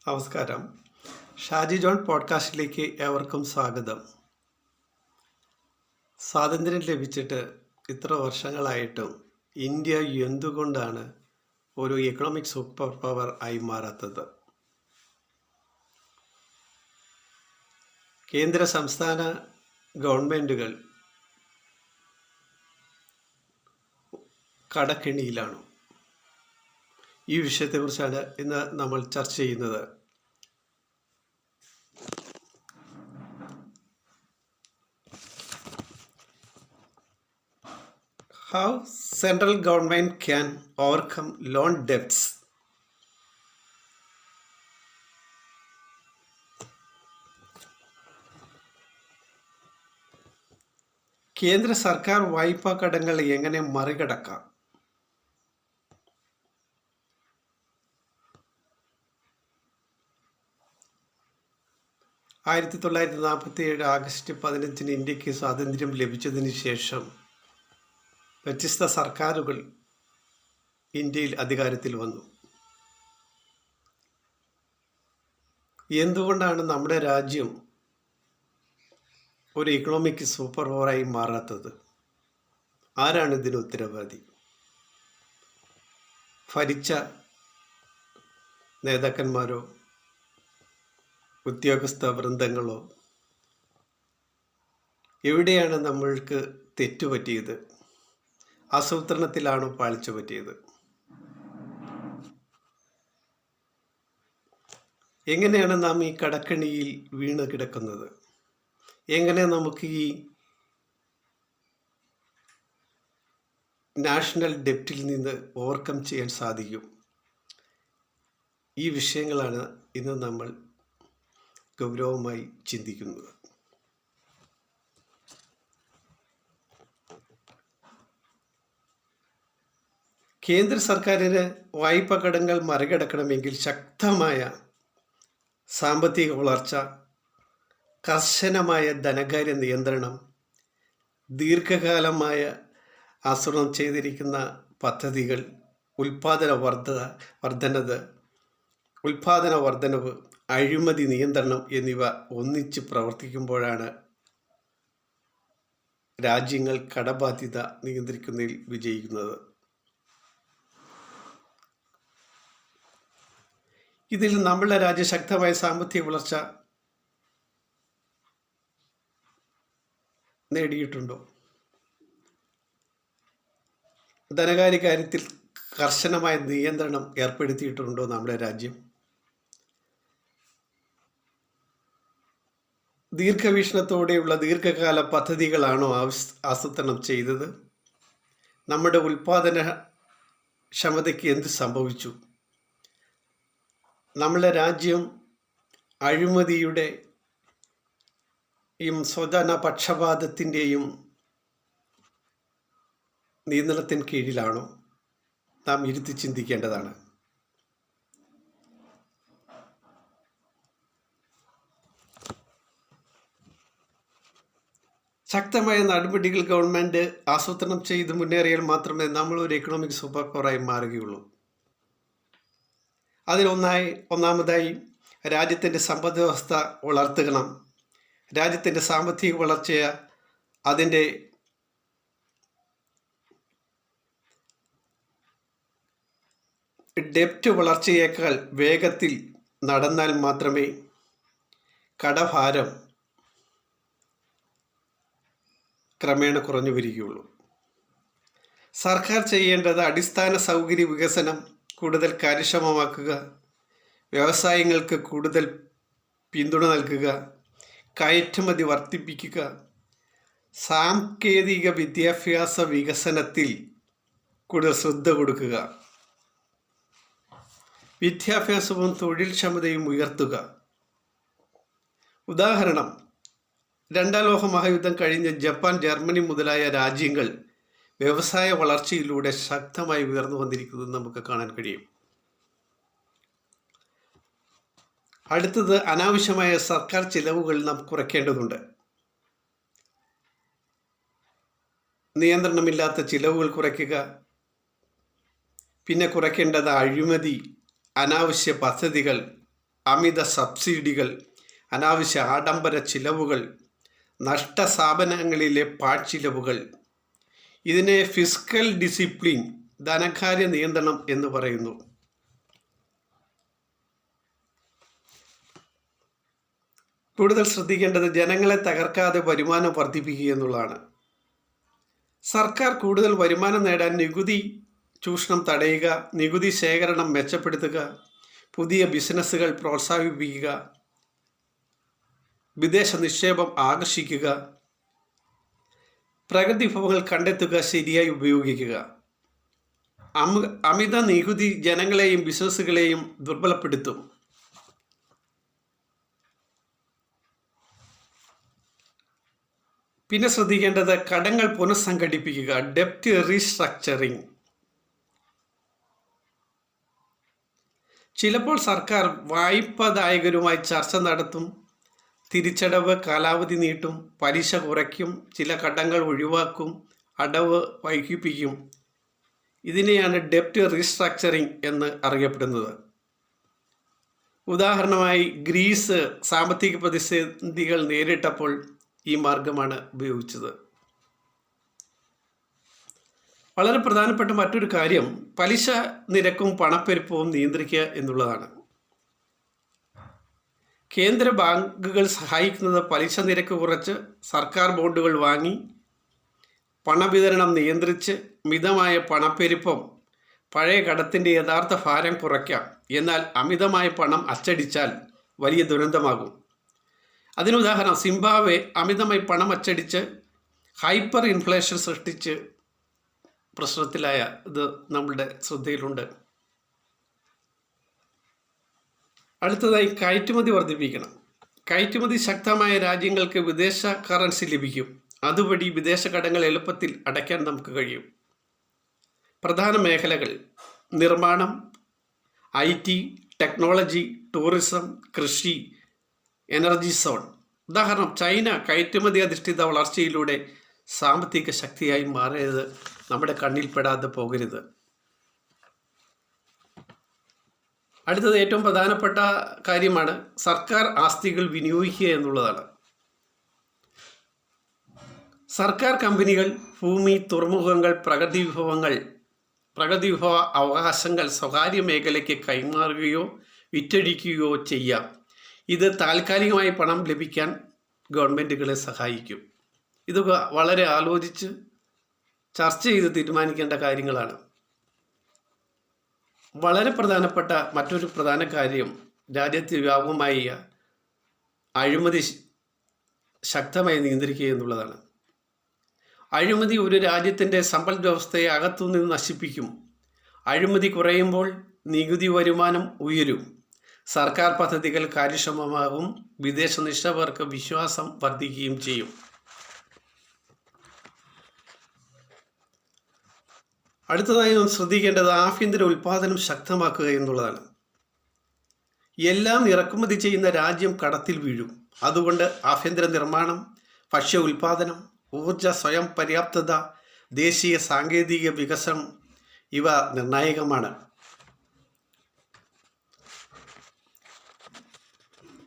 നമസ്കാരം. ഷാജി ജോൺ പോഡ്കാസ്റ്റിലേക്ക് ഏവർക്കും സ്വാഗതം. സ്വാതന്ത്ര്യം ലഭിച്ചിട്ട് ഇത്ര വർഷങ്ങളായിട്ടും ഇന്ത്യ എന്തുകൊണ്ടാണ് ഒരു എക്കണോമിക് സൂപ്പർ പവർ ആയി മാറാത്തത്? കേന്ദ്ര സംസ്ഥാന ഗവൺമെൻറ്റുകൾ കടക്കെണിയിലാണ്. ഈ വിഷയത്തെക്കുറിച്ചാണ് ഇന്ന് നമ്മൾ ചർച്ച ചെയ്യുന്നത്. How central government can overcome loan debts? കേന്ദ്ര സർക്കാർ വായ്പാ കടങ്ങൾ എങ്ങനെ മറികടക്കാം? ആഗസ്റ്റ് 15 ഇന്ത്യക്ക് സ്വാതന്ത്ര്യം ലഭിച്ചതിന് ശേഷം വ്യത്യസ്ത സർക്കാരുകൾ ഇന്ത്യയിൽ അധികാരത്തിൽ വന്നു. എന്തുകൊണ്ടാണ് നമ്മുടെ രാജ്യം ഒരു എക്കണോമിക് സൂപ്പർ പവറായി മാറാത്തത്? ആരാണ് ഇതിന് ഉത്തരവാദി? ഭരിച്ച നേതാക്കന്മാരോ ഉദ്യോഗസ്ഥ വൃന്ദങ്ങളോ? എവിടെയാണ് നമ്മൾക്ക് തെറ്റുപറ്റിയത്? ആസൂത്രണത്തിലാണോ പാളിച്ച പറ്റിയത്? എങ്ങനെയാണ് നാം ഈ കടക്കണിയിൽ വീണ് കിടക്കുന്നത്? എങ്ങനെ നമുക്ക് ഈ നാഷണൽ ഡെപ്റ്റിൽ നിന്ന് ഓവർകം ചെയ്യാൻ സാധിക്കും? ഈ വിഷയങ്ങളാണ് ഇന്ന് നമ്മൾ ഗൗരവമായി ചിന്തിക്കുന്നത്. കേന്ദ്ര സർക്കാരിന് വായ്പാ കടങ്ങൾ മറികടക്കണമെങ്കിൽ ശക്തമായ സാമ്പത്തിക വളർച്ച, കർശനമായ ധനകാര്യ നിയന്ത്രണം, ദീർഘകാലമായ ആസൂത്രണം ചെയ്തിരിക്കുന്ന പദ്ധതികൾ, ഉൽപാദന വർധനവ്, അഴിമതി നിയന്ത്രണം എന്നിവ ഒന്നിച്ച് പ്രവർത്തിക്കുമ്പോഴാണ് രാജ്യങ്ങൾ കടബാധ്യത നിയന്ത്രിക്കുന്നതിൽ വിജയിക്കുന്നത്. ഇതിൽ നമ്മളുടെ രാജ്യം ശക്തമായ സാമ്പത്തിക വളർച്ച നേടിയിട്ടുണ്ടോ? ധനകാര്യ കാര്യത്തിൽ കർശനമായ നിയന്ത്രണം ഏർപ്പെടുത്തിയിട്ടുണ്ടോ നമ്മുടെ രാജ്യം? ദീർഘവീക്ഷണത്തോടെയുള്ള ദീർഘകാല പദ്ധതികളാണോ ആസൂത്രണം ചെയ്തത്? നമ്മുടെ ഉൽപാദന ക്ഷമതയ്ക്ക് എന്ത് സംഭവിച്ചു? നമ്മുടെ രാജ്യം അഴിമതിയുടെയും സ്വജന പക്ഷപാതത്തിൻ്റെയും നിയന്ത്രണത്തിന് കീഴിലാണോ? നാം ഇരുത്തി ചിന്തിക്കേണ്ടതാണ്. ശക്തമായ നടപടികൾ ഗവൺമെൻറ് ആസൂത്രണം ചെയ്ത് മുന്നേറിയാൽ മാത്രമേ നമ്മൾ ഒരു എക്കണോമിക് സൂപ്പർ പവറായി മാറുകയുള്ളൂ. ഒന്നാമതായി രാജ്യത്തിൻ്റെ സമ്പദ് വ്യവസ്ഥ വളർത്തുകണം. രാജ്യത്തിൻ്റെ സാമ്പത്തിക വളർച്ചയെ അതിൻ്റെ ഡെപ്റ്റ് വളർച്ചയേക്കാൾ വേഗത്തിൽ നടന്നാൽ മാത്രമേ കടഭാരം ക്രമേണ കുറഞ്ഞു വരികയുള്ളൂ. സർക്കാർ ചെയ്യേണ്ടത് അടിസ്ഥാന സൗകര്യ വികസനം കൂടുതൽ കാര്യക്ഷമമാക്കുക, വ്യവസായങ്ങൾക്ക് കൂടുതൽ പിന്തുണ നൽകുക, കയറ്റുമതി വർദ്ധിപ്പിക്കുക, സാങ്കേതിക വിദ്യാഭ്യാസ വികസനത്തിൽ കൂടുതൽ ശ്രദ്ധ കൊടുക്കുക, വിദ്യാഭ്യാസവും തൊഴിൽ ക്ഷമതയും ഉയർത്തുക. ഉദാഹരണം, രണ്ടാം ലോക മഹായുദ്ധം കഴിഞ്ഞ് ജപ്പാൻ, ജർമ്മനി മുതലായ രാജ്യങ്ങൾ വ്യവസായ വളർച്ചയിലൂടെ ശക്തമായി ഉയർന്നു വന്നിരിക്കുന്നത് നമുക്ക് കാണാൻ കഴിയും. അടുത്തത്, അനാവശ്യമായ സർക്കാർ ചിലവുകൾ നാം കുറയ്ക്കേണ്ടതുണ്ട്. നിയന്ത്രണമില്ലാത്ത ചിലവുകൾ കുറയ്ക്കുക. പിന്നെ കുറയ്ക്കേണ്ടത് അഴിമതി, അനാവശ്യ പദ്ധതികൾ, അമിത സബ്സിഡികൾ, അനാവശ്യ ആഡംബര ചിലവുകൾ, നഷ്ടസ്ഥാപനങ്ങളിലെ പാഴ്ചിലവുകൾ. ഇതിനെ ഫിസ്ക്കൽ ഡിസിപ്ലിൻ, ധനകാര്യ നിയന്ത്രണം എന്ന് പറയുന്നു. കൂടുതൽ ശ്രദ്ധിക്കേണ്ടത് ജനങ്ങളെ തകർക്കാതെ വരുമാനം വർദ്ധിപ്പിക്കുക എന്നുള്ളതാണ്. സർക്കാർ കൂടുതൽ വരുമാനം നേടാൻ നികുതി ചൂഷണം തടയുക, നികുതി ശേഖരണം മെച്ചപ്പെടുത്തുക, പുതിയ ബിസിനസ്സുകൾ പ്രോത്സാഹിപ്പിക്കുക, വിദേശ നിക്ഷേപം ആകർഷിക്കുക, പ്രകൃതി വിഭവങ്ങൾ കണ്ടെത്തുക, ശരിയായി ഉപയോഗിക്കുക. അമിത നികുതി ജനങ്ങളെയും ബിസിനസ്സുകളെയും ദുർബലപ്പെടുത്തും. പിന്നെ ശ്രദ്ധിക്കേണ്ടത് കടങ്ങൾ പുനഃസംഘടിപ്പിക്കുക, ഡെപ്റ്റ് റീസ്ട്രക്ചറിങ്. ചിലപ്പോൾ സർക്കാർ വായ്പദായകരുമായി ചർച്ച നടത്തും, തിരിച്ചടവ് കാലാവധി നീട്ടും, പലിശ കുറയ്ക്കും, ചില കടങ്ങൾ ഒഴിവാക്കും, അടവ് വൈകിപ്പിക്കും. ഇതിനെയാണ് ഡെപ്റ്റ് റീസ്ട്രക്ചറിങ് എന്ന് അറിയപ്പെടുന്നത്. ഉദാഹരണമായി ഗ്രീസ് സാമ്പത്തിക പ്രതിസന്ധികൾ നേരിട്ടപ്പോൾ ഈ മാർഗമാണ് ഉപയോഗിച്ചത്. വളരെ പ്രധാനപ്പെട്ട മറ്റൊരു കാര്യം പലിശ നിരക്കും പണപ്പെരുപ്പവും നിയന്ത്രിക്കുക എന്നുള്ളതാണ്. കേന്ദ്ര ബാങ്കുകൾ സഹായിക്കുന്നത് പലിശ നിരക്ക് കുറച്ച് സർക്കാർ ബോണ്ടുകൾ വാങ്ങി പണവിതരണം നിയന്ത്രിച്ച് മിതമായ പണപ്പെരുപ്പം, പഴയ കടത്തിൻ്റെ യഥാർത്ഥ ഭാരം കുറയ്ക്കാം. എന്നാൽ അമിതമായ പണം അച്ചടിച്ചാൽ വലിയ ദുരന്തമാകും. അതിനുദാഹരണം സിംബാബ്വെ അമിതമായി പണം അച്ചടിച്ച് ഹൈപ്പർ ഇൻഫ്ലേഷൻ സൃഷ്ടിച്ച് പ്രശ്നത്തിലായ ഇത് നമ്മളുടെ ശ്രദ്ധയിലുണ്ട്. അടുത്തതായി കയറ്റുമതി വർദ്ധിപ്പിക്കണം. കയറ്റുമതി ശക്തമായ രാജ്യങ്ങൾക്ക് വിദേശ കറൻസി ലഭിക്കും. അതുവഴി വിദേശ കടങ്ങൾ എളുപ്പത്തിൽ അടയ്ക്കാൻ നമുക്ക് കഴിയും. പ്രധാന മേഖലകൾ നിർമ്മാണം, IT, ടെക്നോളജി, ടൂറിസം, കൃഷി, എനർജി സോൺ. ഉദാഹരണം ചൈന കയറ്റുമതി അധിഷ്ഠിത വളർച്ചയിലൂടെ സാമ്പത്തിക ശക്തിയായി മാറിയത് നമ്മുടെ കണ്ണിൽപ്പെടാതെ പോകരുത്. അടുത്തത് ഏറ്റവും പ്രധാനപ്പെട്ട കാര്യമാണ് സർക്കാർ ആസ്തികൾ വിനിയോഗിക്കുക എന്നുള്ളതാണ്. സർക്കാർ കമ്പനികൾ ഭൂമി, തുറമുഖങ്ങൾ, പ്രകൃതി വിഭവ അവകാശങ്ങൾ സ്വകാര്യ മേഖലയ്ക്ക് കൈമാറുകയോ വിറ്റഴിക്കുകയോ ചെയ്യാം. ഇത് താൽക്കാലികമായി പണം ലഭിക്കാൻ ഗവൺമെൻറ്റുകളെ സഹായിക്കും. ഇത് വളരെ ആലോചിച്ച് ചർച്ച ചെയ്ത് തീരുമാനിക്കേണ്ട കാര്യങ്ങളാണ്. വളരെ പ്രധാനപ്പെട്ട മറ്റൊരു പ്രധാന കാര്യം രാജ്യത്ത് വ്യാപകമായ അഴിമതി ശക്തമായി നിയന്ത്രിക്കുക എന്നുള്ളതാണ്. അഴിമതി ഒരു രാജ്യത്തിൻ്റെ സമ്പദ് വ്യവസ്ഥയെ അകത്തുനിന്ന് നശിപ്പിക്കും. അഴിമതി കുറയുമ്പോൾ നികുതി വരുമാനം ഉയരും, സർക്കാർ പദ്ധതികൾ കാര്യക്ഷമമാകും, വിദേശ നിക്ഷേപകർക്ക് വിശ്വാസം വർദ്ധിക്കുകയും ചെയ്യും. അടുത്തതായി നാം ശ്രദ്ധിക്കേണ്ടത് ആഭ്യന്തര ഉൽപ്പാദനം ശക്തമാക്കുക എന്നുള്ളതാണ്. എല്ലാം ഇറക്കുമതി ചെയ്യുന്ന രാജ്യം കടത്തിൽ വീഴും. അതുകൊണ്ട് ആഭ്യന്തര നിർമ്മാണം, ഭക്ഷ്യ ഉൽപ്പാദനം, ഊർജ സ്വയം പര്യാപ്തത, ദേശീയ സാങ്കേതിക വികസനം ഇവ നിർണായകമാണ്.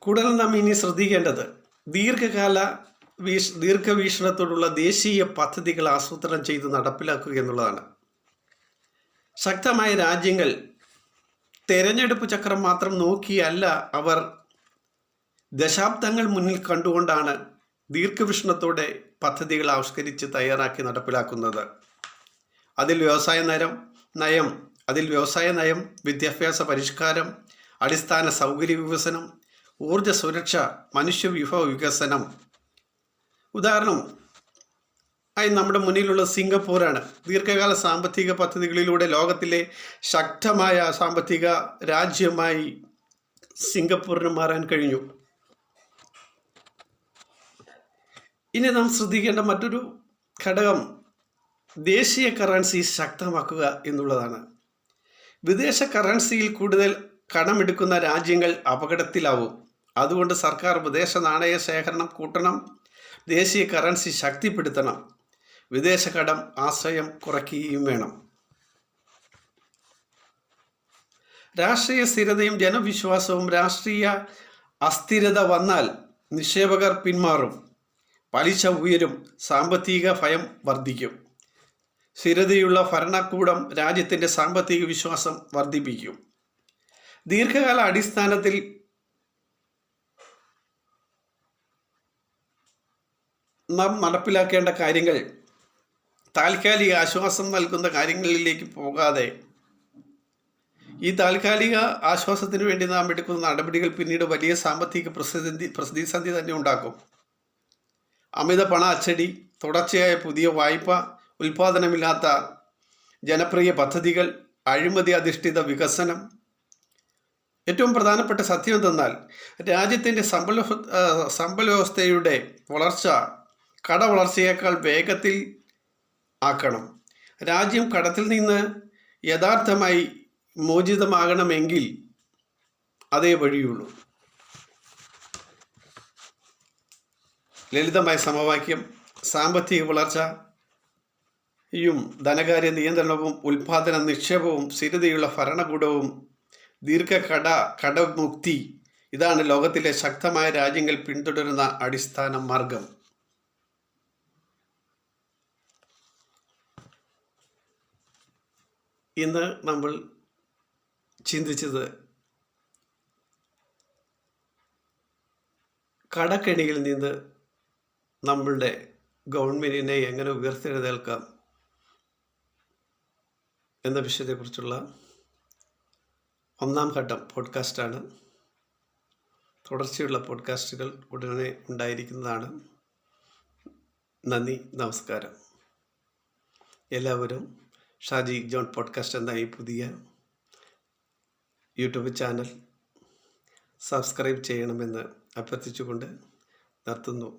കൂടുതൽ നാം ഇനി ശ്രദ്ധിക്കേണ്ടത് ദീർഘവീക്ഷണത്തോടുള്ള ദേശീയ പദ്ധതികൾ ആസൂത്രണം ചെയ്ത് നടപ്പിലാക്കുക എന്നുള്ളതാണ്. ശക്തമായ രാജ്യങ്ങൾ തെരഞ്ഞെടുപ്പ് ചക്രം മാത്രം നോക്കിയല്ല, അവർ ദശാബ്ദങ്ങൾ മുന്നിൽ കണ്ടുകൊണ്ടാണ് ദീർഘവീക്ഷണത്തോടെ പദ്ധതികൾ ആവിഷ്കരിച്ച് തയ്യാറാക്കി നടപ്പിലാക്കുന്നത്. അതിൽ വ്യവസായ നയം, വിദ്യാഭ്യാസ പരിഷ്കാരം, അടിസ്ഥാന സൗകര്യ വികസനം, ഊർജ സുരക്ഷ, മനുഷ്യ വിഭവ വികസനം. ഉദാഹരണം ആയി നമ്മുടെ മുന്നിലുള്ള സിംഗപ്പൂരാണ്. ദീർഘകാല സാമ്പത്തിക പദ്ധതികളിലൂടെ ലോകത്തിലെ ശക്തമായ സാമ്പത്തിക രാജ്യമായി സിംഗപ്പൂരിന് മാറാൻ കഴിഞ്ഞു. ഇനി നാം ശ്രദ്ധിക്കേണ്ട മറ്റൊരു ഘടകം ദേശീയ കറൻസി ശക്തമാക്കുക എന്നുള്ളതാണ്. വിദേശ കറൻസിയിൽ കൂടുതൽ കടമെടുക്കുന്ന രാജ്യങ്ങൾ അപകടത്തിലാവും. അതുകൊണ്ട് സർക്കാർ വിദേശ നാണയ ശേഖരണം കൂട്ടണം, ദേശീയ കറൻസി ശക്തിപ്പെടുത്തണം, വിദേശ കടം ആശ്രയം കുറയ്ക്കുകയും വേണം. രാഷ്ട്രീയ സ്ഥിരതയും ജനവിശ്വാസവും രാഷ്ട്രീയ അസ്ഥിരത വന്നാൽ നിക്ഷേപകർ പിന്മാറും, പലിശ ഉയരും, സാമ്പത്തിക ഭയം വർദ്ധിക്കും. സ്ഥിരതയുള്ള ഭരണകൂടം രാജ്യത്തിൻ്റെ സാമ്പത്തിക വിശ്വാസം വർദ്ധിപ്പിക്കും. ദീർഘകാല അടിസ്ഥാനത്തിൽ നാം നടപ്പിലാക്കേണ്ട കാര്യങ്ങൾ താൽക്കാലിക ആശ്വാസം നൽകുന്ന കാര്യങ്ങളിലേക്ക് പോകാതെ ഈ താൽക്കാലിക ആശ്വാസത്തിന് വേണ്ടി നാം എടുക്കുന്ന നടപടികൾ പിന്നീട് വലിയ സാമ്പത്തിക പ്രതിസന്ധി തന്നെ ഉണ്ടാക്കും. അമിത പണ അച്ചടി, തുടർച്ചയായ പുതിയ വായ്പ, ഉൽപാദനമില്ലാത്ത ജനപ്രിയ പദ്ധതികൾ, അഴിമതി അധിഷ്ഠിത വികസനം. ഏറ്റവും പ്രധാനപ്പെട്ട സത്യം എന്തെന്നാൽ രാജ്യത്തിൻ്റെ സമ്പൽ വ്യവസ്ഥയുടെ വളർച്ച കടവളർച്ചയേക്കാൾ വേഗത്തിൽ ആക്കണം. രാജ്യം കടത്തിൽ നിന്ന് യഥാർത്ഥമായി മോചിതമാകണമെങ്കിൽ അതേ വഴിയുള്ളൂ. ലളിതമായ സമവാക്യം: സാമ്പത്തിക വളർച്ചയും ധനകാര്യ നിയന്ത്രണവും ഉൽപാദന നിക്ഷേപവും സ്ഥിരതയുള്ള ഭരണകൂടവും കടമുക്തി. ഇതാണ് ലോകത്തിലെ ശക്തമായ രാജ്യങ്ങൾ പിന്തുടരുന്ന അടിസ്ഥാന മാർഗം. ഇന്ന് നമ്മൾ ചിന്തിച്ചത് കടക്കെണിയിൽ നിന്ന് നമ്മളുടെ ഗവൺമെൻറ്റിനെ എങ്ങനെ ഉയർത്തെഴുന്നേൽക്കാം എന്ന വിഷയത്തെക്കുറിച്ചുള്ള 1ാം ഘട്ടം പോഡ്കാസ്റ്റാണ്. തുടർച്ചയുള്ള പോഡ്കാസ്റ്റുകൾ ഉടനെ ഉണ്ടായിരിക്കുന്നതാണ്. നന്ദി, നമസ്കാരം. എല്ലാവരും ഷാജി ജോൺ പോഡ്കാസ്റ്റ് എന്ന ഈ പുതിയ യൂട്യൂബ് ചാനൽ സബ്സ്ക്രൈബ് ചെയ്യണമെന്ന് അഭ്യർത്ഥിച്ചുകൊണ്ട് നിർത്തുന്നു.